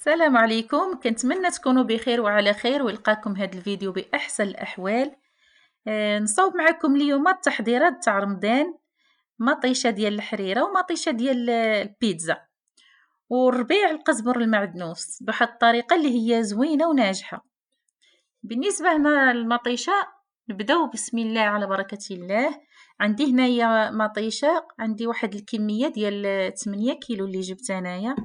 السلام عليكم، كنتمنى تكونوا بخير وعلى خير ويلقاكم هذا الفيديو بأحسن الأحوال. نصاوب معكم اليوم التحضيرات تاع رمضان، مطيشة ديال الحريرة ومطيشة ديال البيتزا والربيع القزبر المعدنوس بواحد الطريقة اللي هي زوينة وناجحة. بالنسبة هنا للمطيشة نبداو بسم الله على بركة الله. عندي هنايا مطيشة، عندي واحد الكمية ديال 8 كيلو اللي جبت انايا.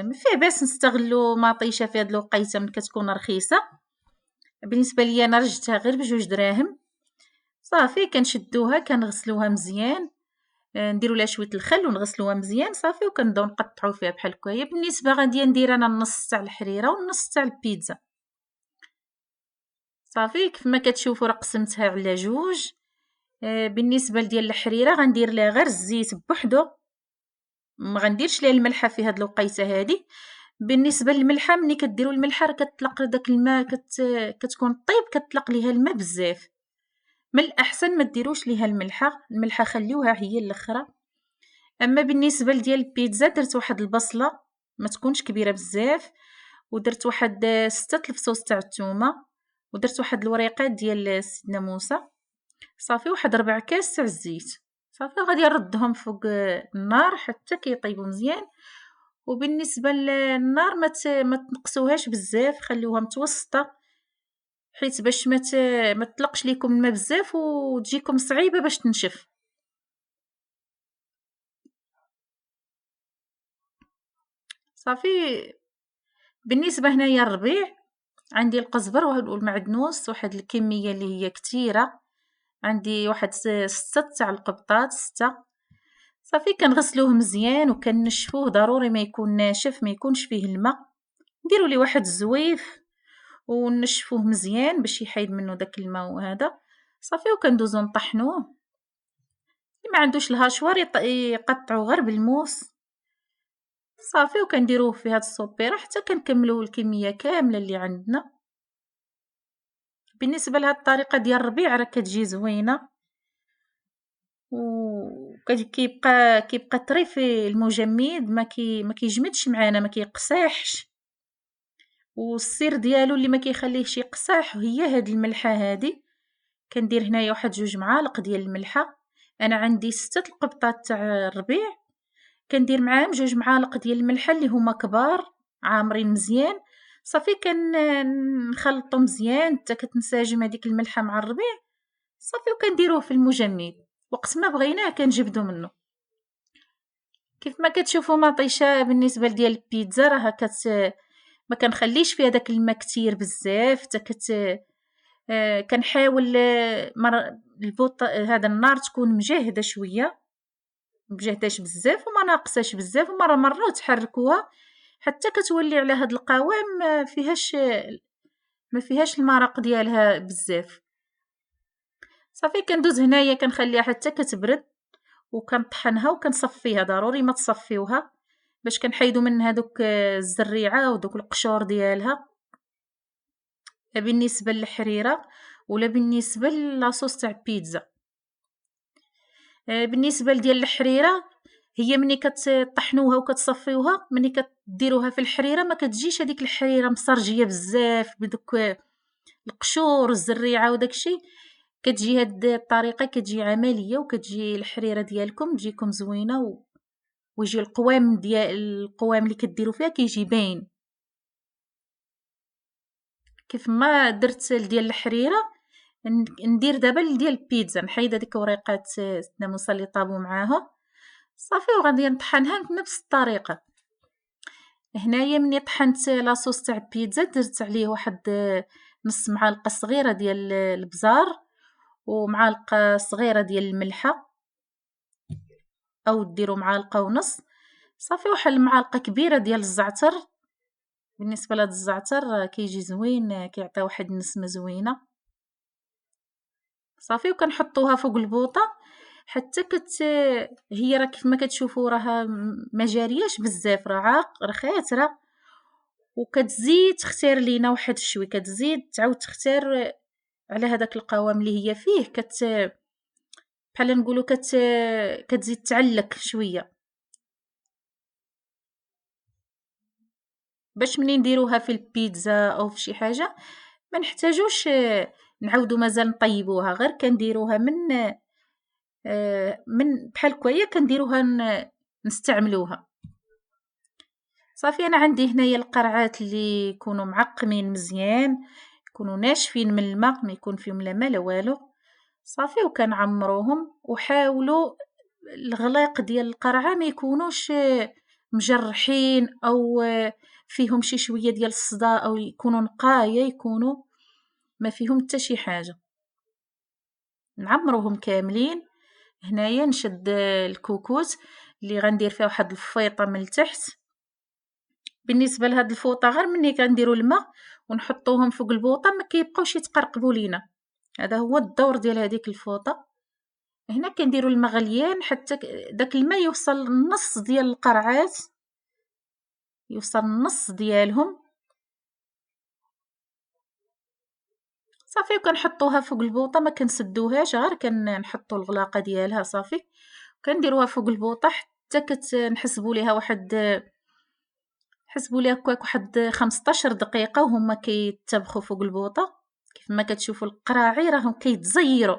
ما فيه باس نستغلو مطيشة في هاد الوقيته من كتكون رخيصة. بالنسبة ليا انا رجتها غير بجوج دراهم. صافي كنشدوها كنغسلوها مزيان، نديرو لها شويه الخل ونغسلوها مزيان صافي، وكنبداو نقطعو فيها بحال هكايا. بالنسبة غادي ندير انا النص تاع الحريرة والنص تاع البيتزا. صافي كيف ما كتشوفوا راه قسمتها على جوج. بالنسبة ديال الحريرة غندير لها غير الزيت بوحدو، ما غنديرش ليها الملحة في هاد الوقيته هادي. بالنسبة للملحة، ملي كديروا الملحة راه كتطلق داك الماء كتكون طيب، كتطلق ليها الماء بزاف. من الأحسن ما ديروش ليها الملحة خليوها هي الأخرى. أما بالنسبة لديال البيتزا درت واحد البصلة ما تكونش كبيرة بزاف، ودرت واحد 6 الفصوص تاع الثومة، ودرت واحد الوريقات ديال سيدنا موسى. صافي واحد 4 كاس تاع الزيت. صافي غادي نردهم فوق النار حتى كيطيبوا مزيان. وبالنسبة للنار ما تنقصوهاش بزاف، خليوها متوسطة حيت باش ما تطلقش ليكم الماء بزاف وتجيكم صعيبة باش تنشف. صافي بالنسبة هنايا الربيع، عندي القزبر والمعدنوس واحد الكمية اللي هي كتيرة. عندي واحد 6 تاع القبطات 6. صافي كنغسلوه مزيان وكنشفوه، ضروري ما يكون ناشف، ما يكونش فيه الماء. نديروا ليه واحد الزويف ونشفوه مزيان باش يحيد منه داك الماء وهذا. صافي وكندوزو نطحنوه. اللي ما عندوش الهاشوار يقطعو غير بالموس. صافي وكنديروه في هاد الصوبيره حتى كنكملو الكميه كامله اللي عندنا. بالنسبه لهاد الطريقه ديال الربيع راه كتجي زوينه، كيبقى طري في المجمد، ما كيجمدش معانا، ما كيقصيحش. والسر ديالو اللي ما كيخليهش يقصح هي هاد الملحه هادي. كندير هنايا واحد 2 معالق ديال الملحه. انا عندي 6 القبطات تاع الربيع، كندير معاهم 2 معالق ديال الملحه اللي هما كبار عامرين مزيان. صافي نخلطو مزيان حتى كتنسجم هذيك الملحه مع الربيع. صافي وكنديروه في المجمد، وقت ما بغيناه كنجبدو منه. كيف ما كتشوفوا مطيشه بالنسبه ديال البيتزا راه ما كنخليش فيها داك الماء كتير بزاف حتى كنحاول هذا النار تكون مجهده شويه، مجهداش بزاف وما ناقصاش بزاف، ومره مره تحركوها حتى كتولي على هاد القوام ما فيهاش المرق ديالها بزاف. صافي كندوز هنايا كنخليها حتى كتبرد وكنطحنها وكنصفيها، ضروري ما تصفيوها باش كنحيدو منها دوك الزريعه ودوك القشور ديالها. بالنسبه للحريره ولا بالنسبه لاصوص تاع البيتزا. بالنسبه لديال الحريره، هي ملي كتطحنوها وكتصفيوها، ملي كديروها في الحريره ما كتجيش هذيك الحريره مسرجيه بزاف بدوك القشور والزريعه وداك الشيء. كتجي هاد الطريقه كتجي عمليه، وكتجي الحريره ديالكم تجيكم زوينه ويجي القوام اللي كديروا فيها كيجي باين. كيف ما درت ديال الحريره ندير دابا ديال البيتزا، نحيد هذيك وريقات الناموسه اللي طابوا معاها. صافي وغادي نطحنها بنفس الطريقه. هنايا ملي طحنت لاصوص تاع البيتزا درت عليه واحد نص معلقه صغيره ديال البزار ومعلقه صغيره ديال الملحه، او ديروا معلقه ونص. صافي واحد المعلقه كبيره ديال الزعتر. بالنسبه لهاد الزعتر كيجي زوين، كيعطي واحد النسمه زوينه. صافي وكنحطوها فوق البوطه حتى هي راه كيف ما كتشوفوا راها ما جارياش بزاف، راه خاتره. وكتزيد تختار لينا واحد الشوي، كتزيد تعاود تختار على هذاك القوام اللي هي فيه، بحال نقولوا كتزيد تعلك شويه. باش ملي نديروها في البيتزا أو في شي حاجة ما نحتاجوش نعاودو مازال نطيبوها، غير كنديروها من بحال هكايا كنديروها نستعملوها. صافي أنا عندي هنايا القرعات اللي يكونوا معقمين مزيان، يكونوا ناشفين من الماء، ما يكون فيهم لا ما لا والو. صافي وكنعمروهم، وحاولوا الغلاق ديال القرعة ما يكونوش مجرحين أو فيهم شي شوية ديال الصدى، أو يكونوا نقايا، يكونوا ما فيهم حتى شي حاجة. نعمروهم كاملين. هنايا نشد الكوكوت اللي غندير فيها واحد الفيطة من التحت. بالنسبة لهاد الفوطة غير ملي كنديرو الماء ونحطوهم فوق البوطة ما كيبقاوش يتقرقبوا لينا، هذا هو الدور ديال هذيك الفوطة. هنا كنديرو الماء غليان حتى داك الماء يوصل للنص ديال القرعات، يوصل النص ديالهم. صافي وكنحطوها فوق البوطة، ما كنسدوهاش، غير كنحطو الغلاقة ديالها صافي، كنديروها فوق البوطة حتى نحسبوا ليها هكاك واحد 15 دقيقة وهما كيتبخوا فوق البوطة. كيف ما كتشوفوا القراعي راهم كيتزيروا،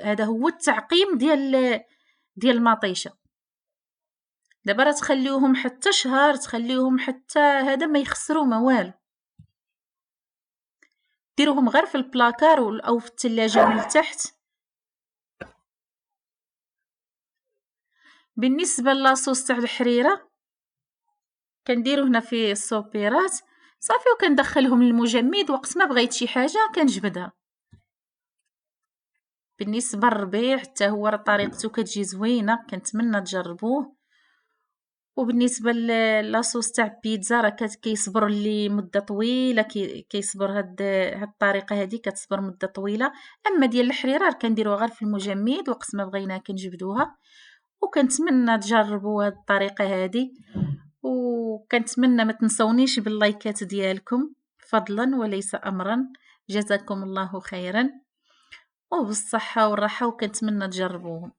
هذا هو التعقيم ديال المطيشة. دابا راه تخليوهم حتى شهر، تخليوهم حتى هذا ما يخسروا ما والو. ديروهم غير في البلاكار أو في الثلاجة من التحت. بالنسبة لاصوص تاع الحريرة كنديرو هنا في السوبيرات صافي، وكندخلهم للمجمد وقت ما بغيت شي حاجة كنجبدها. بالنسبة للربيع حتى هو راه طريقته كتجي زوينة، كنتمنى تجربوه. وبالنسبة لاصوص تاع البيتزا راه كيصبر لي مدة طويلة، كيصبر هاد الطريقة هادي كتصبر مدة طويلة. أما ديال الحريرة راه كنديروها غير في المجمد وقت ما بغينا كنجبدوها. وكنتمنى تجربوا هاد الطريقة هادي، وكنتمنى ما تنسونيش باللايكات ديالكم فضلا وليس أمرا. جزاكم الله خيرا وبالصحة والراحة، وكنتمنى تجربوهم.